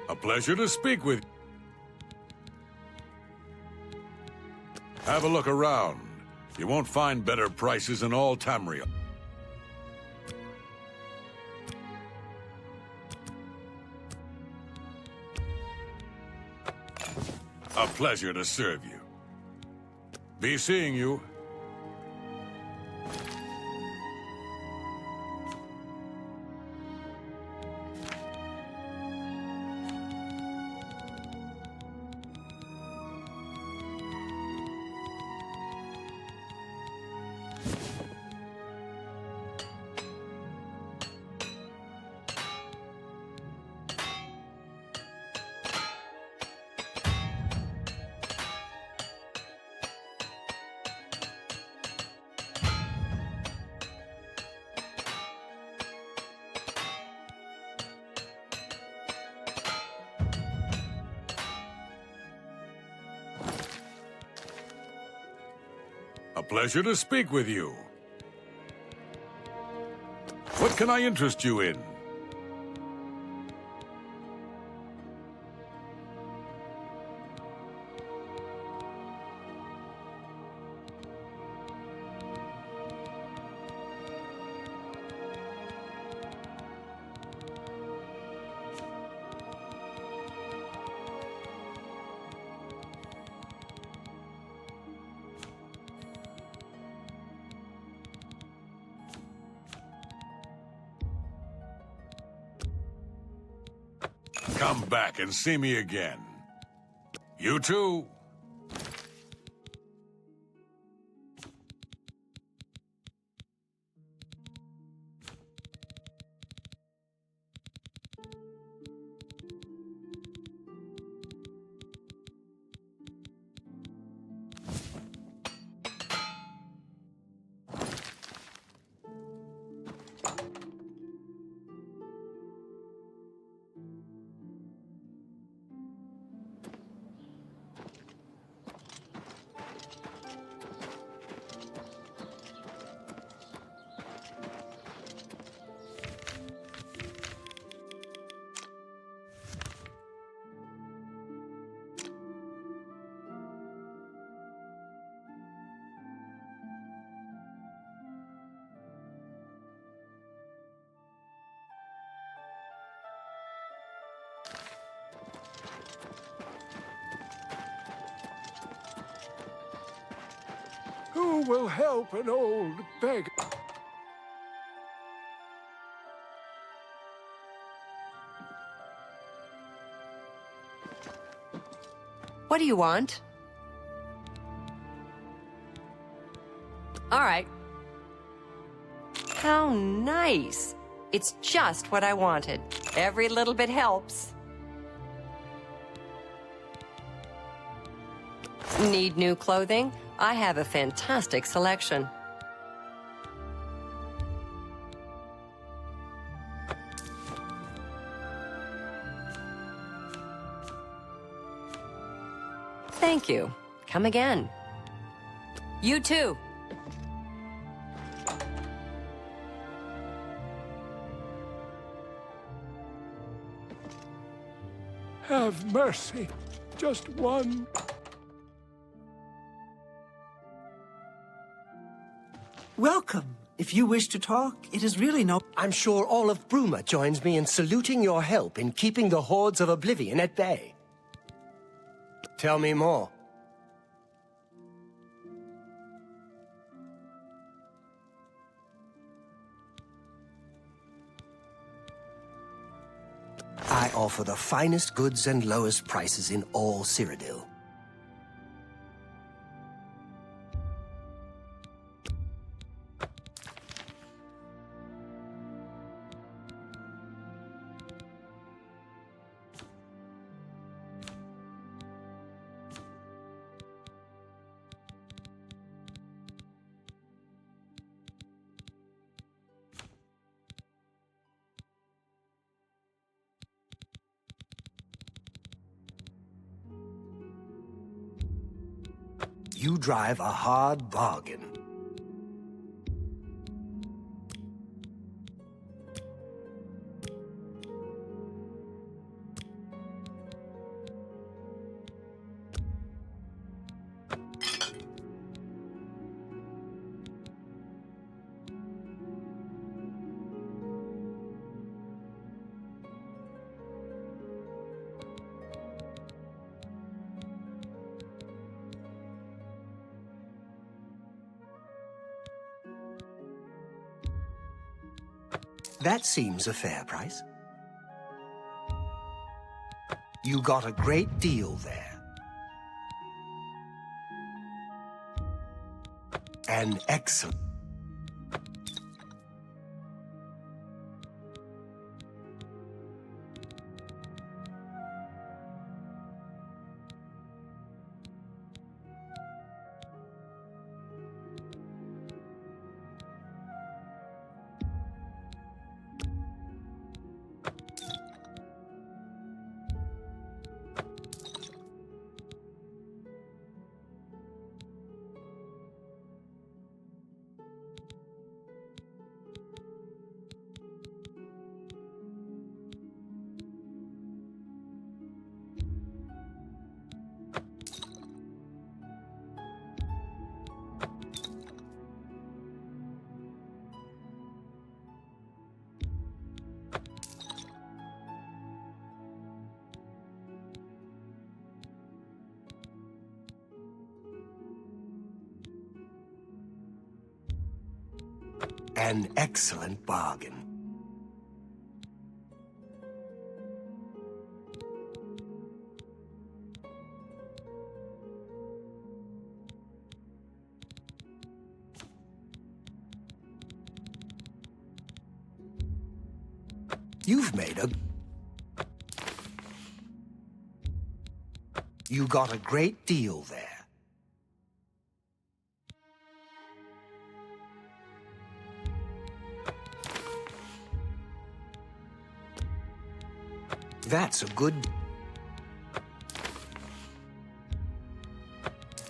A pleasure to speak with you. Have a look around. You won't find better prices in all Tamriel. A pleasure to serve you. Be seeing you. A pleasure to speak with you. What can I interest you in? Come back and see me again. You too. Who will help an old beggar? What do you want? All right. How nice. It's just what I wanted. Every little bit helps. Need new clothing? I have a fantastic selection. Thank you. Come again. You too. Have mercy. Just one. Welcome. If you wish to talk, it is really no... I'm sure all of Bruma joins me in saluting your help in keeping the hordes of Oblivion at bay. Tell me more. I offer the finest goods and lowest prices in all Cyrodiil. You drive a hard bargain. That seems a fair price. You got a great deal there. An excellent... An excellent bargain. You've made a... You got a great deal there. That's a good...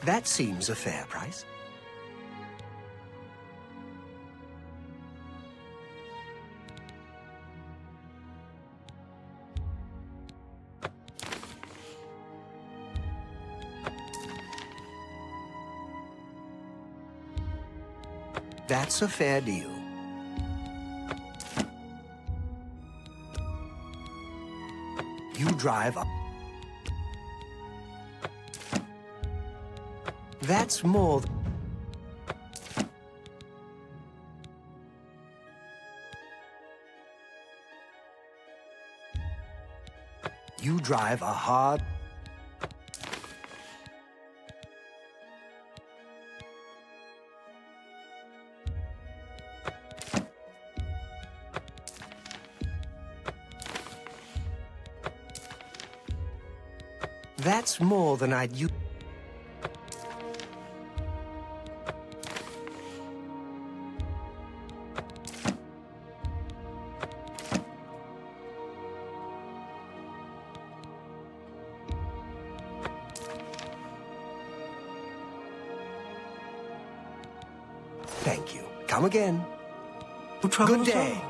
That seems a fair price. That's a fair deal. You drive up. That's more. You drive a hard. That's more than I'd use. Thank you. Come again. No trouble Good at all. day.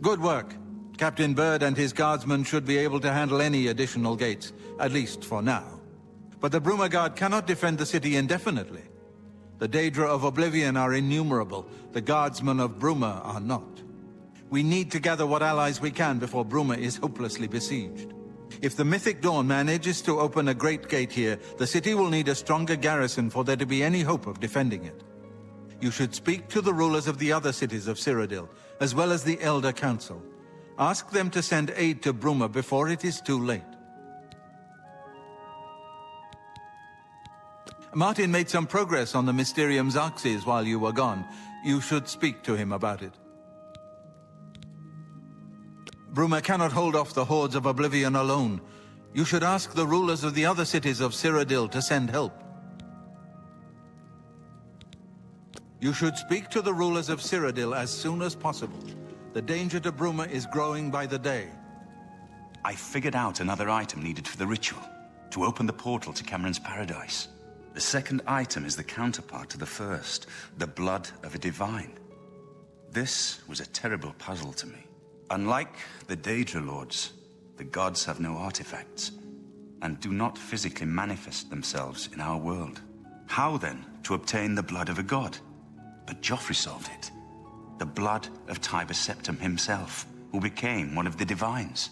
Good work. Captain Bird and his guardsmen should be able to handle any additional gates, at least for now. But the Bruma Guard cannot defend the city indefinitely. The Daedra of Oblivion are innumerable. The guardsmen of Bruma are not. We need to gather what allies we can before Bruma is hopelessly besieged. If the Mythic Dawn manages to open a great gate here, the city will need a stronger garrison for there to be any hope of defending it. You should speak to the rulers of the other cities of Cyrodiil, as well as the Elder Council. Ask them to send aid to Bruma before it is too late. Martin made some progress on the Mysterium Xarxes while you were gone. You should speak to him about it. Bruma cannot hold off the hordes of Oblivion alone. You should ask the rulers of the other cities of Cyrodiil to send help. You should speak to the rulers of Cyrodiil as soon as possible. The danger to Bruma is growing by the day. I figured out another item needed for the ritual, to open the portal to Cameron's paradise. The second item is the counterpart to the first, the blood of a divine. This was a terrible puzzle to me. Unlike the Daedra Lords, the gods have no artifacts, and do not physically manifest themselves in our world. How then to obtain the blood of a god? But Joffrey solved it. The blood of Tiber Septim himself, who became one of the divines.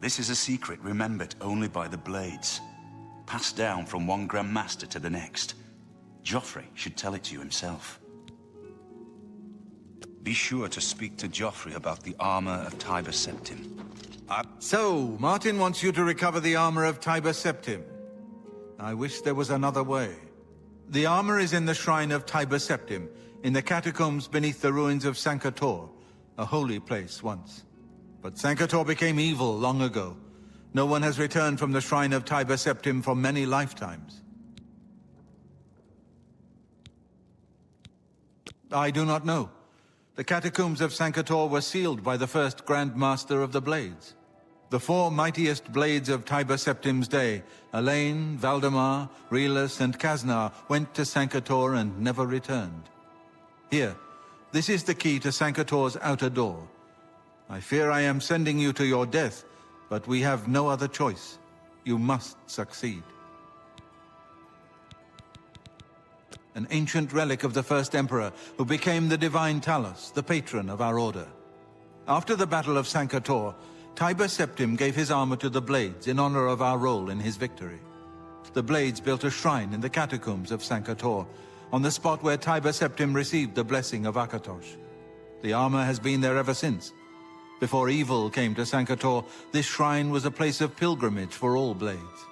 This is a secret remembered only by the Blades, passed down from one Grand Master to the next. Joffrey should tell it to you himself. Be sure to speak to Joffrey about the armor of Tiber Septim. So, Martin wants you to recover the armor of Tiber Septim. I wish there was another way. The armor is in the shrine of Tiber Septim, in the catacombs beneath the ruins of Sankator, a holy place once. But Sankator became evil long ago. No one has returned from the shrine of Tiber Septim for many lifetimes. I do not know. The catacombs of Sankator were sealed by the first Grand Master of the Blades. The four mightiest blades of Tiber Septim's day, Elaine, Valdemar, Relus, and Kaznar, went to Sankator and never returned. Here, this is the key to Sankator's outer door. I fear I am sending you to your death, but we have no other choice. You must succeed. An ancient relic of the first Emperor, who became the Divine Talos, the patron of our order. After the Battle of Sankator, Tiber Septim gave his armor to the Blades in honor of our role in his victory. The Blades built a shrine in the catacombs of Sankator, on the spot where Tiber Septim received the blessing of Akatosh. The armor has been there ever since. Before evil came to Sankator, this shrine was a place of pilgrimage for all Blades.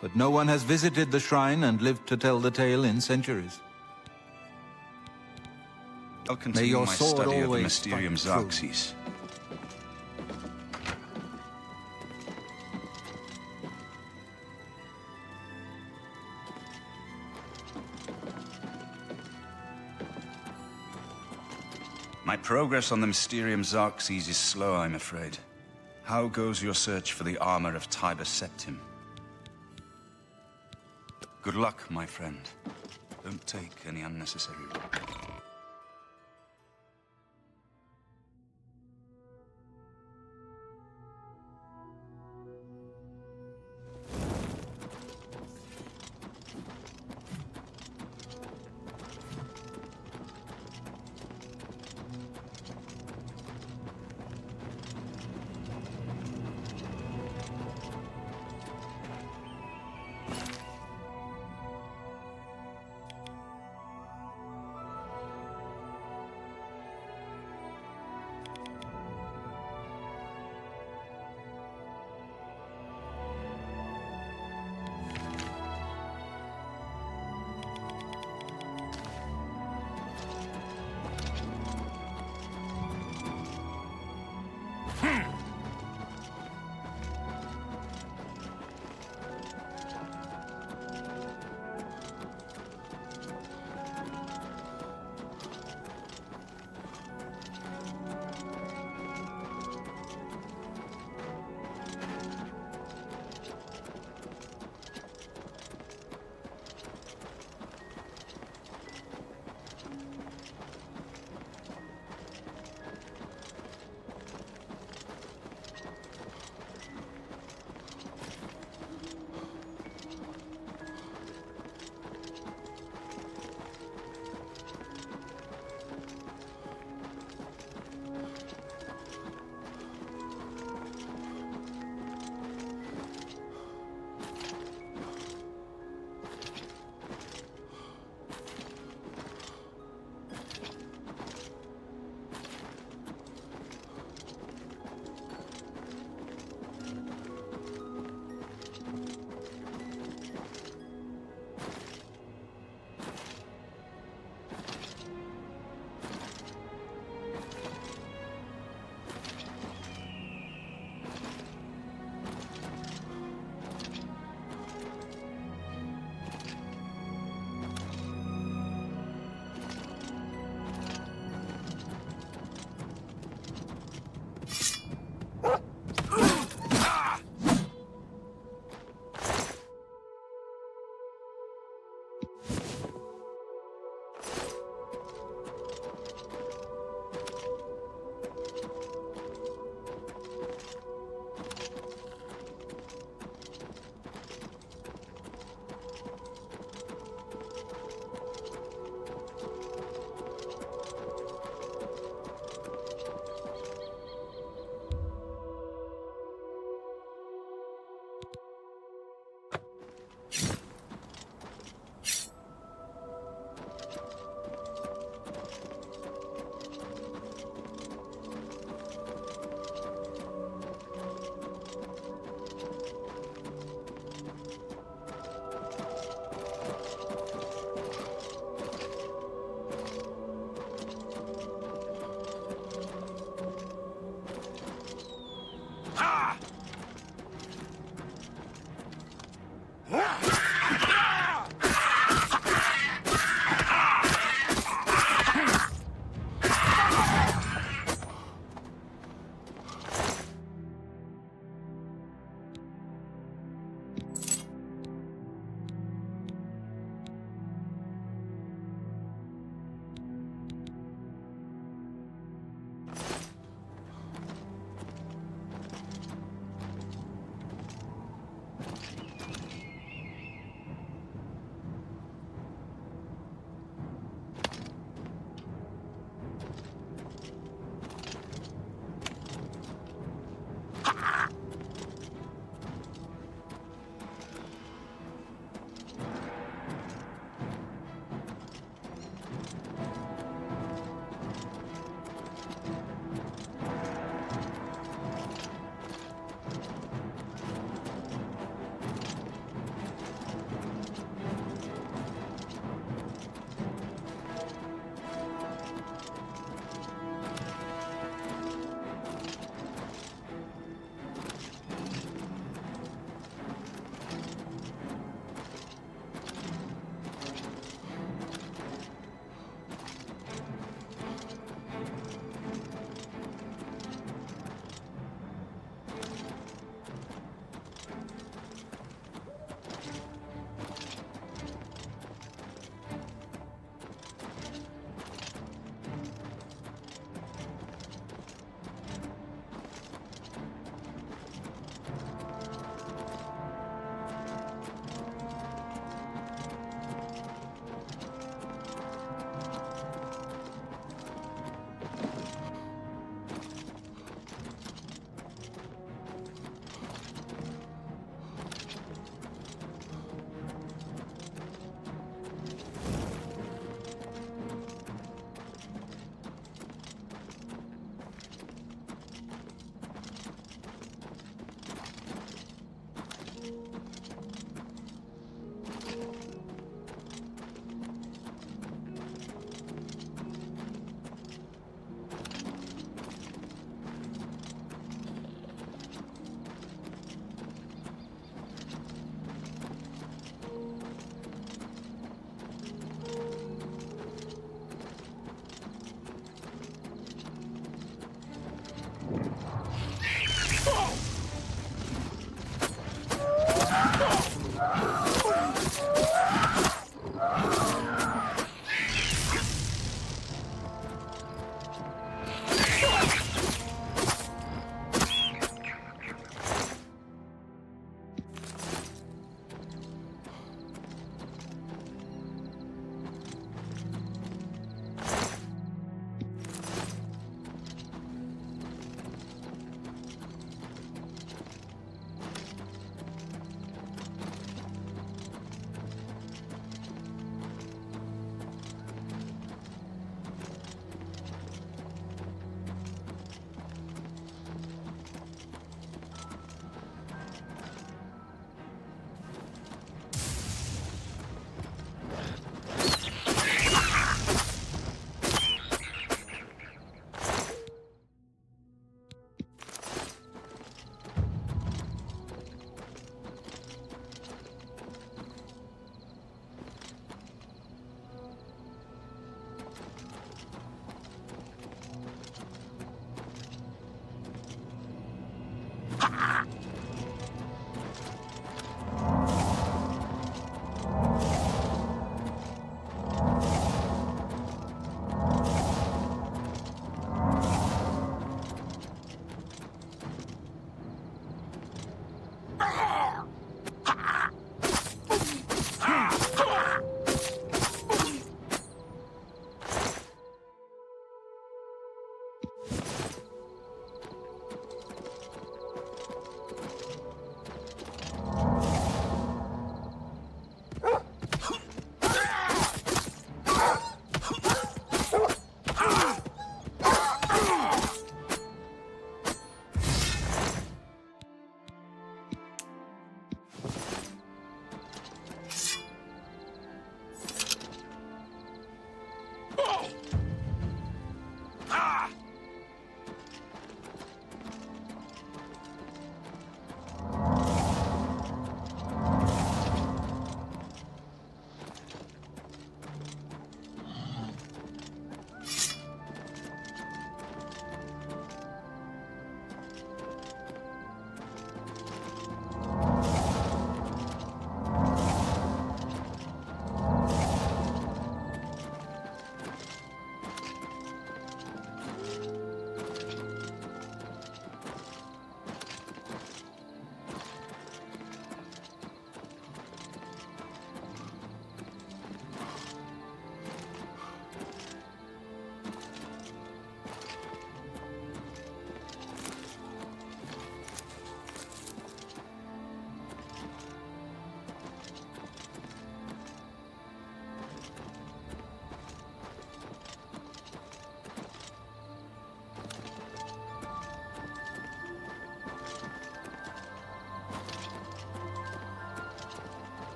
But no one has visited the shrine and lived to tell the tale in centuries. I'll continue your my sword study of the always Mysterium fight Xarxes. My progress on the Mysterium Xarxes is slow, I'm afraid. How goes your search for the armor of Tiber Septim? Good luck, my friend. Don't take any unnecessary risks.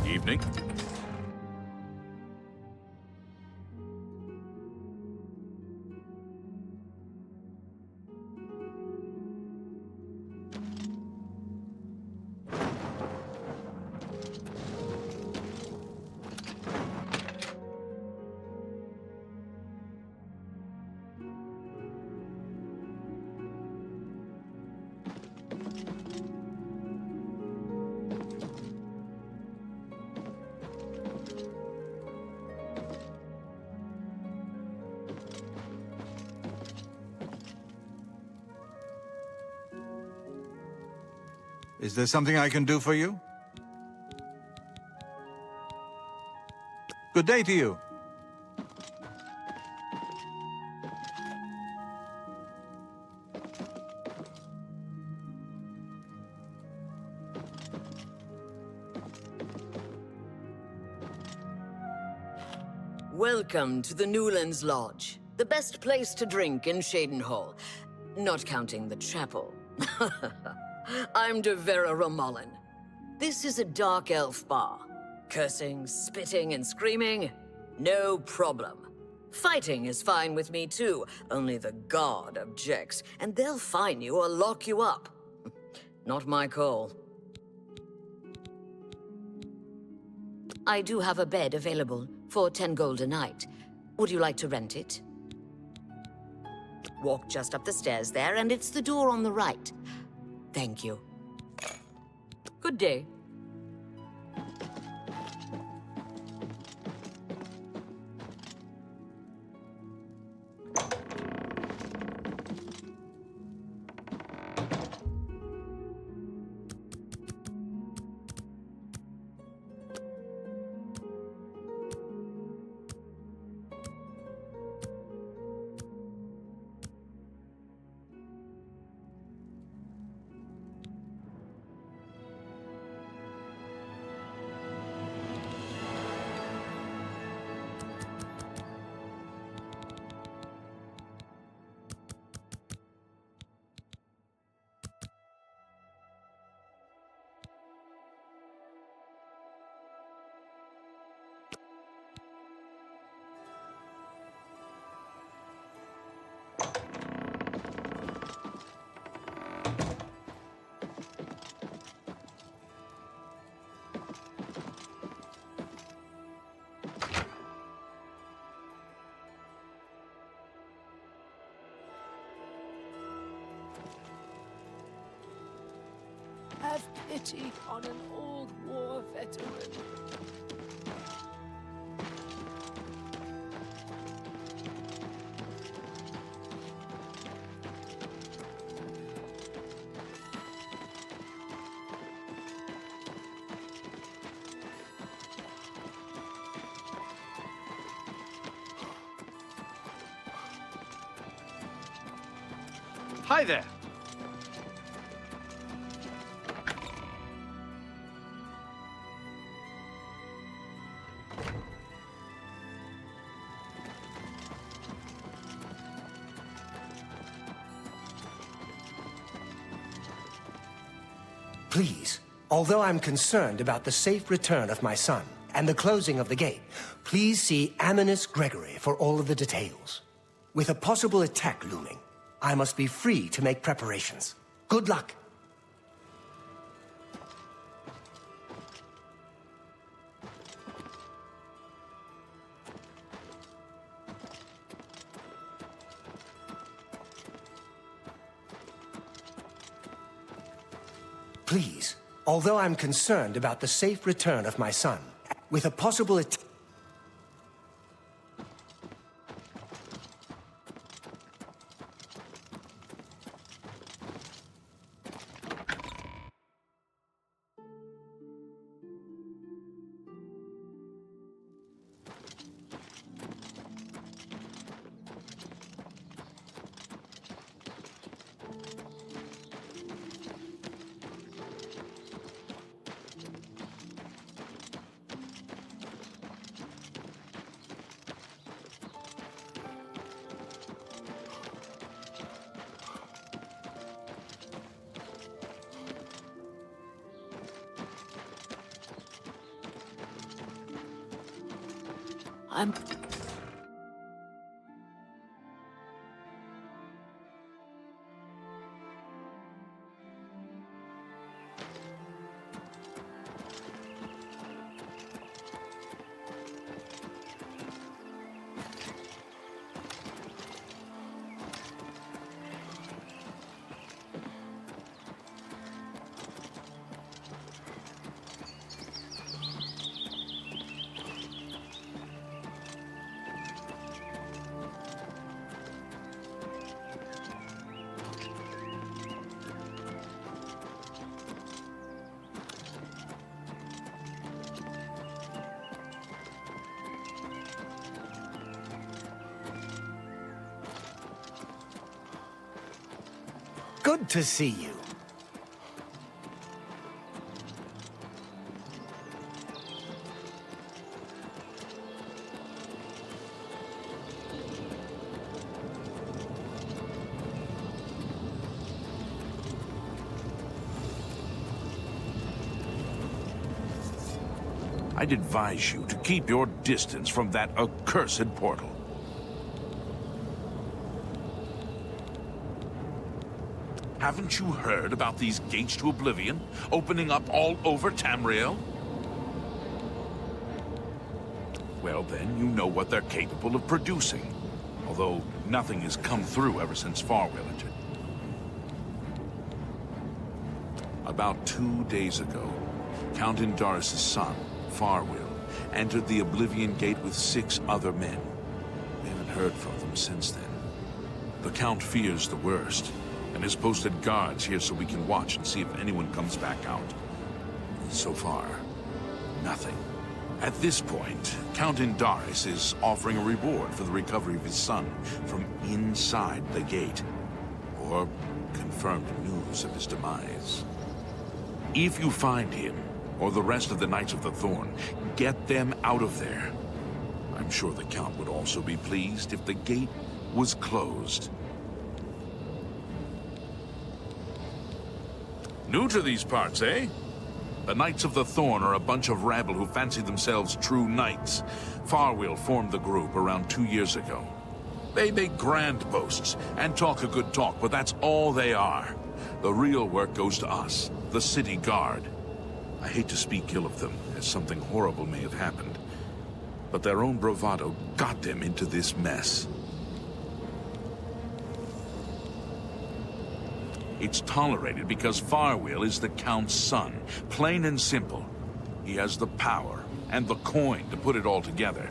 Evening. Is there something I can do for you? Good day to you. Welcome to the Newlands Lodge, the best place to drink in Shadenhall, not counting the chapel. I'm de Vera Romulan. This is a dark elf bar. Cursing, spitting, and screaming? No problem. Fighting is fine with me too, only the guard objects, and they'll fine you or lock you up. Not my call. I do have a bed available for 10 gold a night. Would you like to rent it? Walk just up the stairs there, and it's the door on the right. Thank you. Good day. Have pity on an old war veteran. Hi there. Please, although I'm concerned about the safe return of my son and the closing of the gate, please see Aminus Gregory for all of the details. With a possible attack looming, I must be free to make preparations. Good luck. Please, although I'm concerned about the safe return of my son, with a possible attack... I'm... Good to see you. I'd advise you to keep your distance from that accursed portal. Haven't you heard about these gates to Oblivion opening up all over Tamriel? Well, then you know what they're capable of producing. Although Nothing has come through ever since Farwell entered. About 2 days ago, Count Indaris' son, Farwell, entered the Oblivion Gate with 6 other men. We haven't heard from them since then. The Count fears the worst, and has posted guards here so we can watch and see if anyone comes back out. So far, nothing. At this point, Count Indaris is offering a reward for the recovery of his son from inside the gate, or confirmed news of his demise. If you find him, or the rest of the Knights of the Thorn, get them out of there. I'm sure the Count would also be pleased if the gate was closed. New to these parts, eh? The Knights of the Thorn are a bunch of rabble who fancy themselves true knights. Farwell formed the group around 2 years ago. They make grand boasts and talk a good talk, but that's all they are. The real work goes to us, the city guard. I hate to speak ill of them, as something horrible may have happened, but their own bravado got them into this mess. It's tolerated because Farwell is the Count's son, plain and simple. He has the power and the coin to put it all together.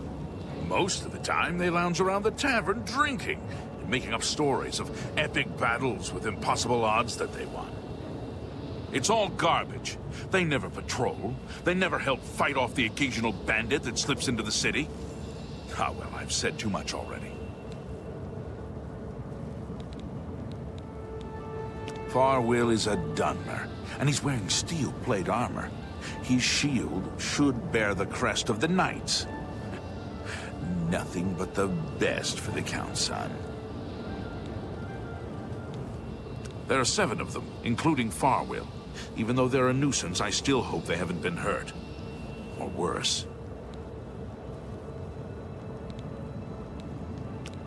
Most of the time, they lounge around the tavern drinking and making up stories of epic battles with impossible odds that they won. It's all garbage. They never patrol. They never help fight off the occasional bandit that slips into the city. Ah, well, I've said too much already. Farwell is a Dunmer, and he's wearing steel-plate armor. His shield should bear the crest of the Knights. Nothing but the best for the Count's son. There are 7 of them, including Farwell. Even though they're a nuisance, I still hope they haven't been hurt. Or worse.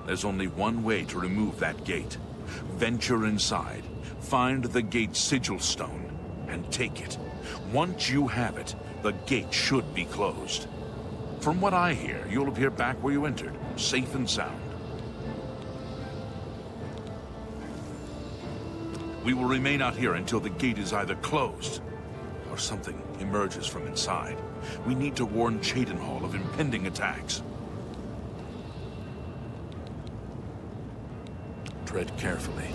There's only one way to remove that gate. Venture inside, find the gate's sigil stone, and take it. Once you have it, the gate should be closed. From what I hear, you'll appear back where you entered, safe and sound. We will remain out here until the gate is either closed, or something emerges from inside. We need to warn Cheydinhal of impending attacks. Tread carefully.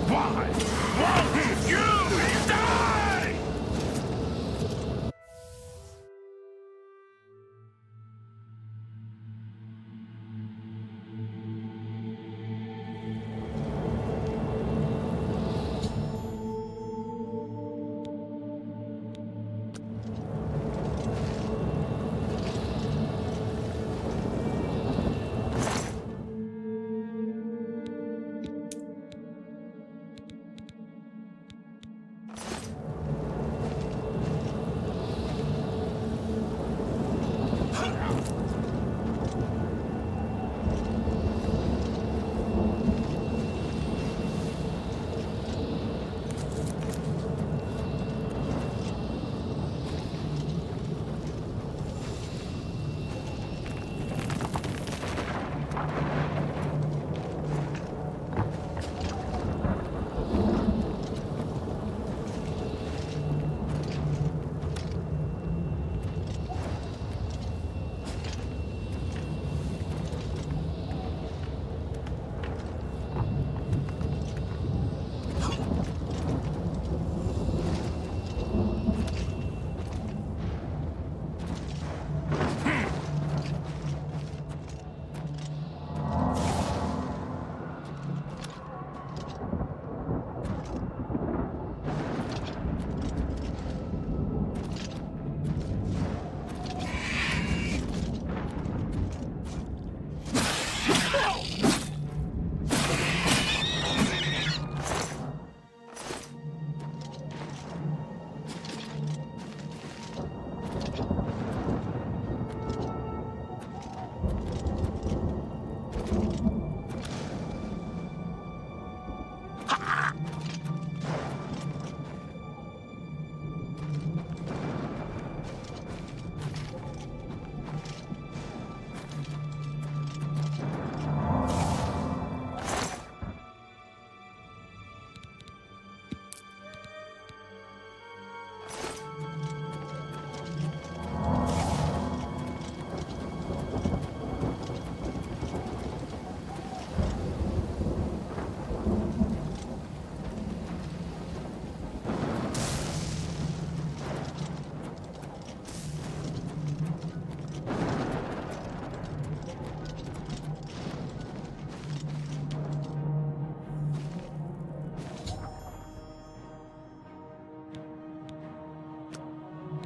Why won't you die?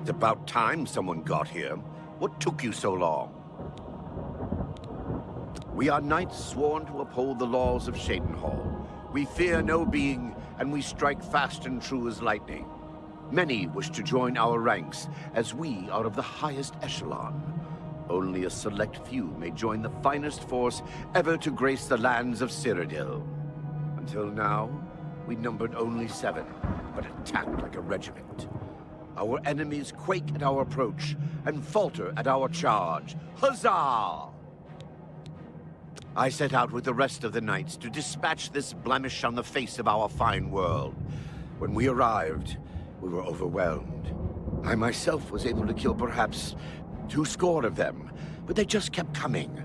It's about time someone got here. What took you so long? We are knights sworn to uphold the laws of Shadenhall. We fear no being, and we strike fast and true as lightning. Many wish to join our ranks, as we are of the highest echelon. Only a select few may join the finest force ever to grace the lands of Cyrodiil. Until now, we numbered only 7, but attacked like a regiment. Our enemies quake at our approach, and falter at our charge. Huzzah! I set out with the rest of the knights to dispatch this blemish on the face of our fine world. When we arrived, we were overwhelmed. I myself was able to kill perhaps 2 score of them, but they just kept coming.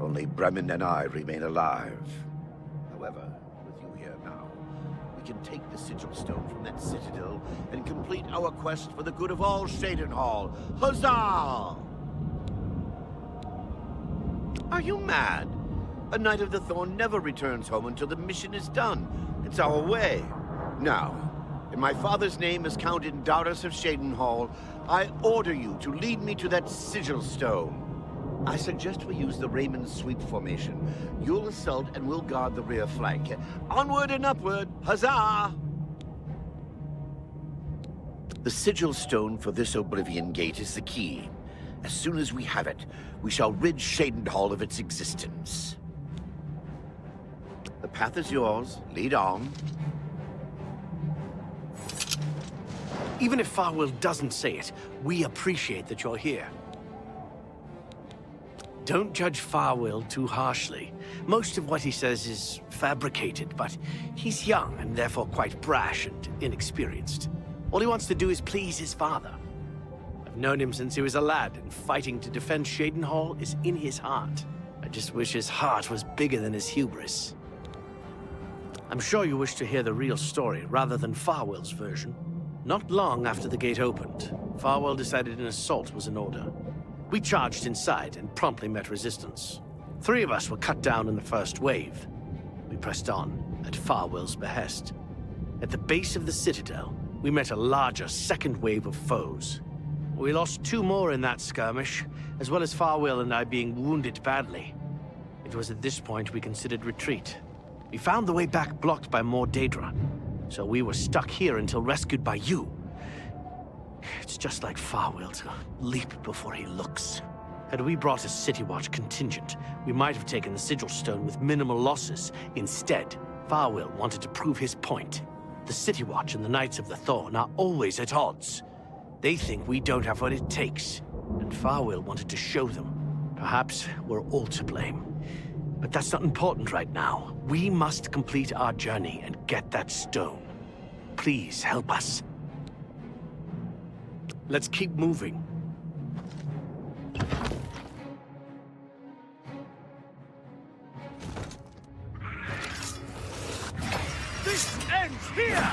Only Bremen and I remain alive. However, with you here now, we can take the sigil stone from that citadel and complete our quest for the good of all Shadenhall. Huzzah! Are you mad? A Knight of the Thorn never returns home until the mission is done. It's our way. Now, in my father's name as Count Indaris of Shadenhall, I order you to lead me to that sigil stone. I suggest we use the Raymond Sweep formation. You'll assault and we'll guard the rear flank. Onward and upward! Huzzah! The sigil stone for this Oblivion Gate is the key. As soon as we have it, we shall rid Shadenhall of its existence. The path is yours. Lead on. Even if Farwell doesn't say it, we appreciate that you're here. Don't judge Farwell too harshly. Most of what he says is fabricated, but he's young and therefore quite brash and inexperienced. All he wants to do is please his father. I've known him since he was a lad, and fighting to defend Shadenhall is in his heart. I just wish his heart was bigger than his hubris. I'm sure you wish to hear the real story rather than Farwell's version. Not long after the gate opened, Farwell decided an assault was in order. We charged inside and promptly met resistance. 3 of us were cut down in the first wave. We pressed on at Farwell's behest. At the base of the citadel, we met a larger second wave of foes. We lost 2 more in that skirmish, as well as Farwell and I being wounded badly. It was at this point we considered retreat. We found the way back blocked by more Daedra, so we were stuck here until rescued by you. It's just like Farwell to leap before he looks. Had we brought a City Watch contingent, we might have taken the Sigil Stone with minimal losses. Instead, Farwell wanted to prove his point. The City Watch and the Knights of the Thorn are always at odds. They think we don't have what it takes, and Farwell wanted to show them. Perhaps we're all to blame. But that's not important right now. We must complete our journey and get that stone. Please help us. Let's keep moving. This ends here!